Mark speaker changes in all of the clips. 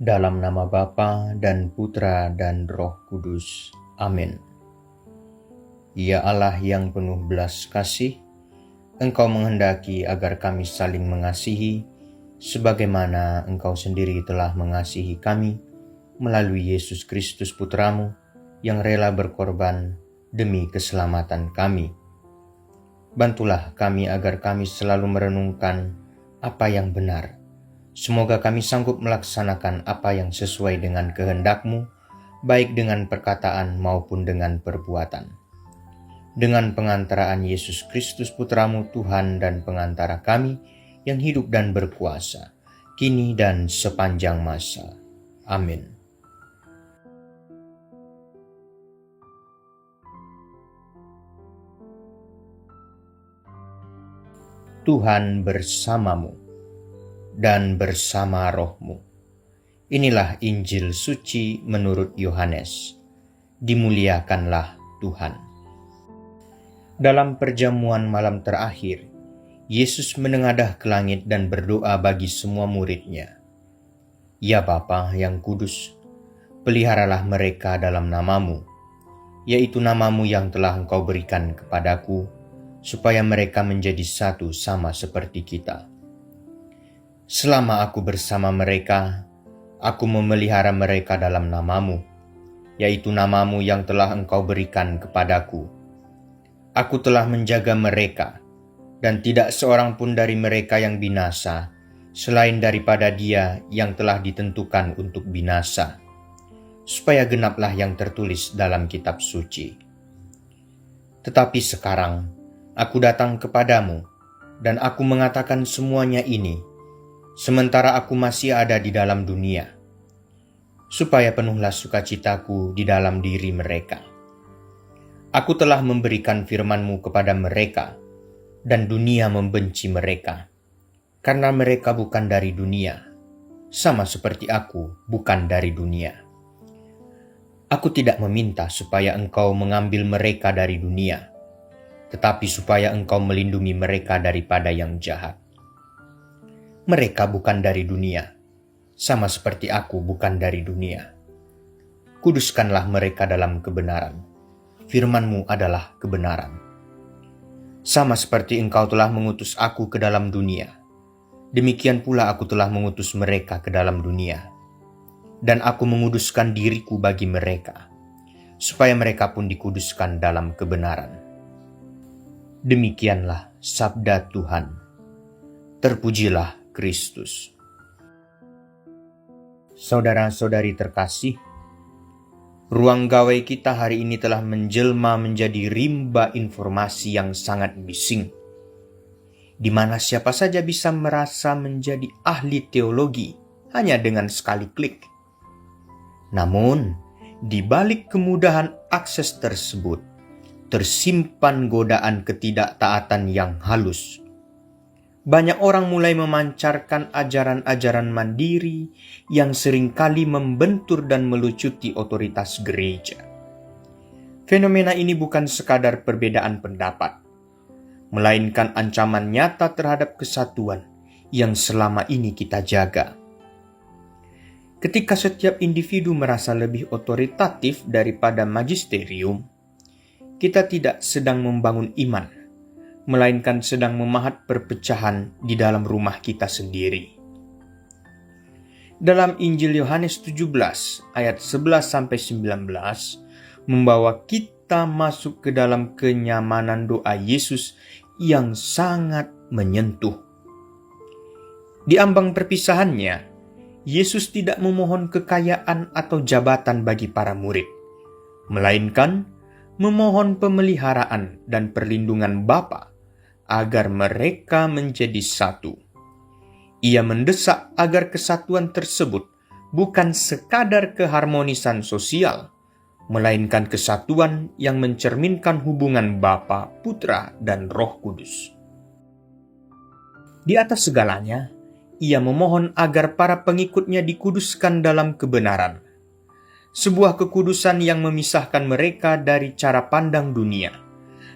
Speaker 1: Dalam nama Bapa dan Putra dan Roh Kudus. Amin. Ya Allah yang penuh belas kasih, Engkau menghendaki agar kami saling mengasihi, sebagaimana Engkau sendiri telah mengasihi kami, melalui Yesus Kristus Putramu, yang rela berkorban demi keselamatan kami. Bantulah kami agar kami selalu merenungkan apa yang benar. Semoga kami sanggup melaksanakan apa yang sesuai dengan kehendak-Mu, baik dengan perkataan maupun dengan perbuatan. Dengan pengantaraan Yesus Kristus Putramu Tuhan dan pengantara kami, yang hidup dan berkuasa, kini dan sepanjang masa. Amin. Tuhan bersamamu dan bersama rohmu. Inilah Injil suci menurut Yohanes. Dimuliakanlah Tuhan. Dalam perjamuan malam terakhir, Yesus menengadah ke langit dan berdoa bagi semua murid-Nya. Ya Bapa yang kudus, peliharalah mereka dalam nama-Mu, yaitu nama-Mu yang telah Engkau berikan kepadaku, supaya mereka menjadi satu sama seperti kita. Selama aku bersama mereka, aku memelihara mereka dalam nama-Mu, yaitu nama-Mu yang telah Engkau berikan kepadaku. Aku telah menjaga mereka, dan tidak seorang pun dari mereka yang binasa, selain daripada Dia yang telah ditentukan untuk binasa, supaya genaplah yang tertulis dalam kitab suci. Tetapi sekarang, aku datang kepadamu, dan aku mengatakan semuanya ini, sementara aku masih ada di dalam dunia, supaya penuhlah sukacitaku di dalam diri mereka. Aku telah memberikan firman-Mu kepada mereka, dan dunia membenci mereka, karena mereka bukan dari dunia, sama seperti aku bukan dari dunia. Aku tidak meminta supaya Engkau mengambil mereka dari dunia, tetapi supaya Engkau melindungi mereka daripada yang jahat. Mereka bukan dari dunia, sama seperti aku bukan dari dunia. Kuduskanlah mereka dalam kebenaran. Firman-Mu adalah kebenaran. Sama seperti Engkau telah mengutus aku ke dalam dunia, demikian pula aku telah mengutus mereka ke dalam dunia. Dan aku menguduskan diriku bagi mereka, supaya mereka pun dikuduskan dalam kebenaran. Demikianlah sabda Tuhan. Terpujilah Kristus. Saudara-saudari terkasih, ruang gawai kita hari ini telah menjelma menjadi rimba informasi yang sangat bising, di mana siapa saja bisa merasa menjadi ahli teologi hanya dengan sekali klik. Namun, di balik kemudahan akses tersebut, tersimpan godaan ketidaktaatan yang halus. Banyak orang mulai memancarkan ajaran-ajaran mandiri yang seringkali membentur dan melucuti otoritas gereja. Fenomena ini bukan sekadar perbedaan pendapat, melainkan ancaman nyata terhadap kesatuan yang selama ini kita jaga. Ketika setiap individu merasa lebih otoritatif daripada magisterium, kita tidak sedang membangun iman, melainkan sedang memahat perpecahan di dalam rumah kita sendiri. Dalam Injil Yohanes 17 ayat 11-19 membawa kita masuk ke dalam kenyamanan doa Yesus yang sangat menyentuh. Di ambang perpisahannya, Yesus tidak memohon kekayaan atau jabatan bagi para murid, melainkan memohon pemeliharaan dan perlindungan Bapa agar mereka menjadi satu. Ia mendesak agar kesatuan tersebut bukan sekadar keharmonisan sosial, melainkan kesatuan yang mencerminkan hubungan Bapa, Putra, dan Roh Kudus. Di atas segalanya, ia memohon agar para pengikutnya dikuduskan dalam kebenaran, sebuah kekudusan yang memisahkan mereka dari cara pandang dunia,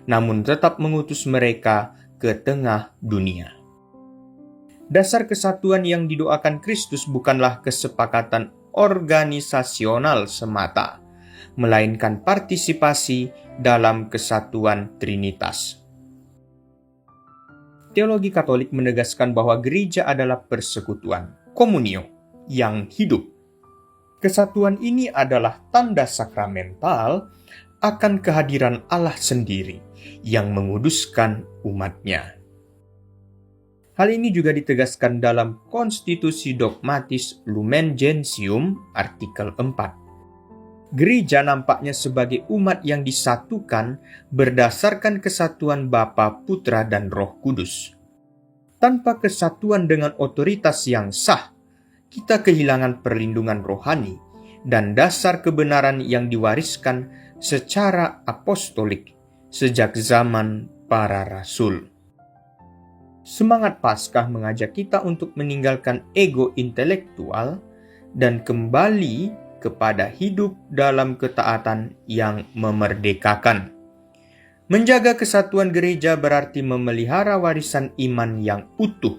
Speaker 1: namun tetap mengutus mereka ke tengah dunia. Dasar kesatuan yang didoakan Kristus bukanlah kesepakatan organisasional semata, melainkan partisipasi dalam kesatuan Trinitas. Teologi Katolik menegaskan bahwa gereja adalah persekutuan, komunio, yang hidup. Kesatuan ini adalah tanda sakramental akan kehadiran Allah sendiri yang menguduskan umatnya. Hal ini juga ditegaskan dalam Konstitusi Dogmatis Lumen Gentium artikel 4. Gereja nampaknya sebagai umat yang disatukan berdasarkan kesatuan Bapa, Putra, dan Roh Kudus. Tanpa kesatuan dengan otoritas yang sah, kita kehilangan perlindungan rohani dan dasar kebenaran yang diwariskan secara apostolik sejak zaman para rasul. Semangat Paskah mengajak kita untuk meninggalkan ego intelektual dan kembali kepada hidup dalam ketaatan yang memerdekakan. Menjaga kesatuan gereja berarti memelihara warisan iman yang utuh,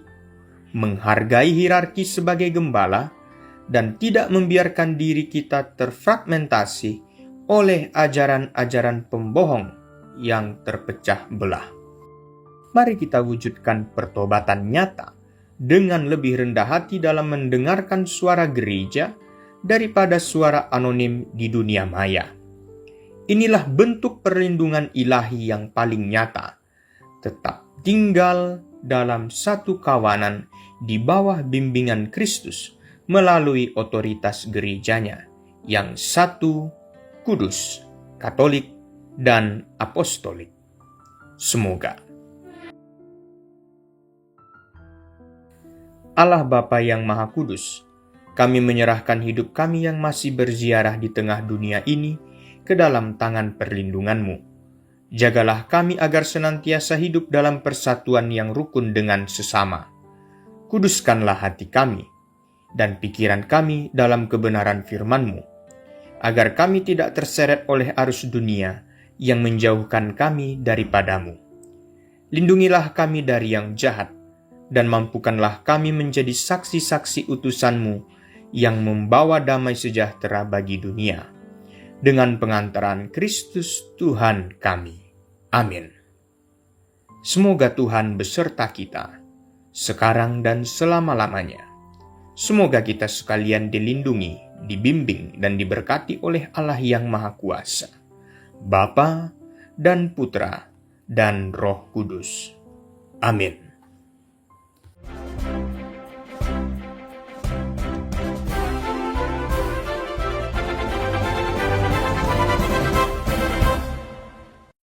Speaker 1: menghargai hierarki sebagai gembala, dan tidak membiarkan diri kita terfragmentasi oleh ajaran-ajaran pembohong yang terpecah belah. Mari kita wujudkan pertobatan nyata dengan lebih rendah hati dalam mendengarkan suara gereja daripada suara anonim di dunia maya. Inilah bentuk perlindungan ilahi yang paling nyata. Tetap tinggal dalam satu kawanan di bawah bimbingan Kristus melalui otoritas gerejanya yang satu, kudus, katolik, dan apostolik. Semoga Allah Bapa yang Maha Kudus, kami menyerahkan hidup kami yang masih berziarah di tengah dunia ini ke dalam tangan perlindungan-Mu. Jagalah kami agar senantiasa hidup dalam persatuan yang rukun dengan sesama. Kuduskanlah hati kami dan pikiran kami dalam kebenaran firman-Mu, agar kami tidak terseret oleh arus dunia yang menjauhkan kami daripadamu. Lindungilah kami dari yang jahat, dan mampukanlah kami menjadi saksi-saksi utusan-Mu yang membawa damai sejahtera bagi dunia. Dengan pengantaran Kristus Tuhan kami. Amin. Semoga Tuhan beserta kita, sekarang dan selama-lamanya. Semoga kita sekalian dilindungi, dibimbing, dan diberkati oleh Allah yang Maha Kuasa, Bapa dan Putra dan Roh Kudus. Amin.